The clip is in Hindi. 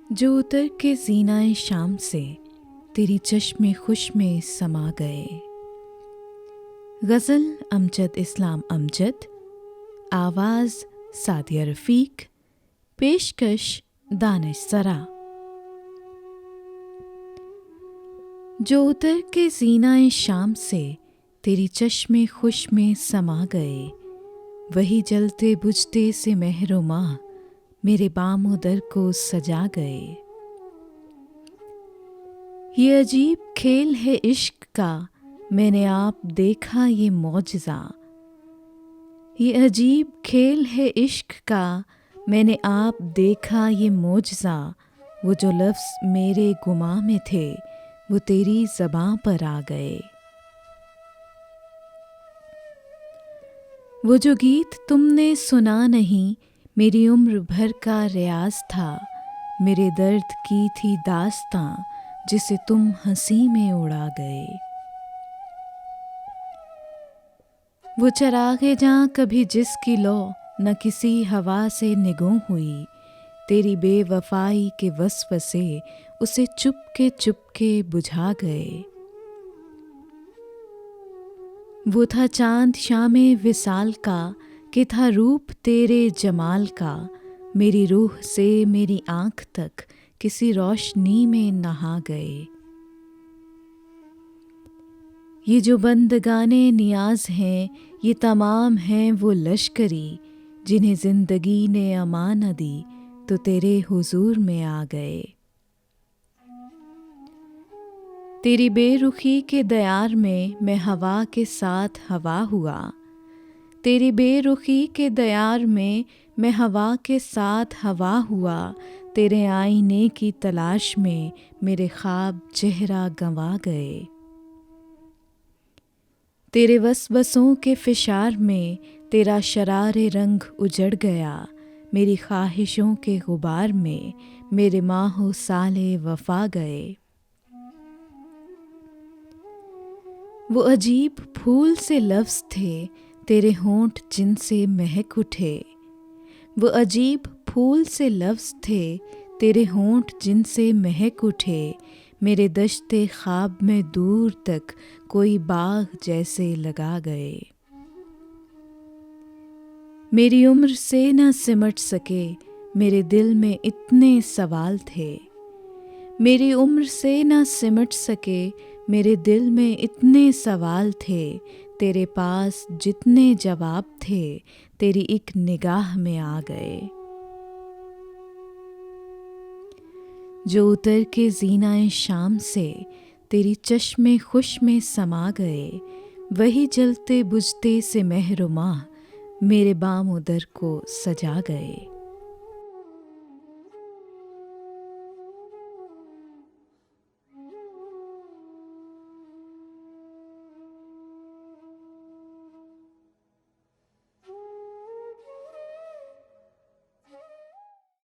जो उतर के ज़ीनाए शाम से तेरी चश्मे खुश में समा गए। गज़ल अमजद इस्लाम अमजद, आवाज़ सादिया रफ़ीक, पेशकश दानिश सरा। जो उतर के ज़ीनाए शाम से तेरी चश्मे खुश में समा गए, वही जलते बुझते से महरुमा मेरे बामो दर को सजा गए। ये अजीब खेल है इश्क का, मैंने आप देखा ये मौजज़ा। ये अजीब खेल है इश्क का, मैंने आप देखा ये मौजज़ा। वो जो लफ्ज़ मेरे गुमा में थे, वो तेरी ज़बां पर आ गए। वो जो गीत तुमने सुना नहीं, मेरी उम्र भर का रियाज था। मेरे दर्द की थी दास्तां, जिसे तुम हंसी में उड़ा गए। वो चरागे जहाँ कभी जिसकी लो न किसी हवा से निगोह हुई, तेरी बेवफाई के वसवसे उसे चुपके बुझा गए। वो था चांद शामे विसाल का, कि था रूप तेरे जमाल का। मेरी रूह से मेरी आँख तक किसी रोशनी में नहा गए। ये जो बंदगाने नियाज हैं, ये तमाम हैं वो लश्करी, जिन्हें ज़िंदगी ने अमा न दी तो तेरे हुजूर में आ गए। तेरी बेरुखी के दयार में मैं हवा के साथ हवा हुआ। तेरी बेरुखी के दयार में मैं हवा के साथ हवा हुआ। तेरे आईने की तलाश में मेरे ख्वाब चेहरा गंवा गए। तेरे वसवसों के फिशार में तेरा शरारे रंग उजड़ गया। मेरी ख्वाहिशों के गुबार में मेरे माहो साले वफा गए। वो अजीब फूल से लफ्ज़ थे तेरे होंठ जिनसे महक उठे। वो अजीब फूल से लफ्ज़ थे तेरे होंठ जिनसे महक उठे। मेरे दश्ते ख्वाब में दूर तक कोई बाग जैसे लगा गए। मेरी उम्र से न सिमट सके, मेरे दिल में इतने सवाल थे। मेरी उम्र से न सिमट सके, मेरे दिल में इतने सवाल थे। तेरे पास जितने जवाब थे, तेरी एक निगाह में आ गए। जो उतर के ज़ीनाए शाम से तेरी चश्मे खुश में समा गए, वही जलते बुझते से महरुमा मेरे बामो दर को सजा गए।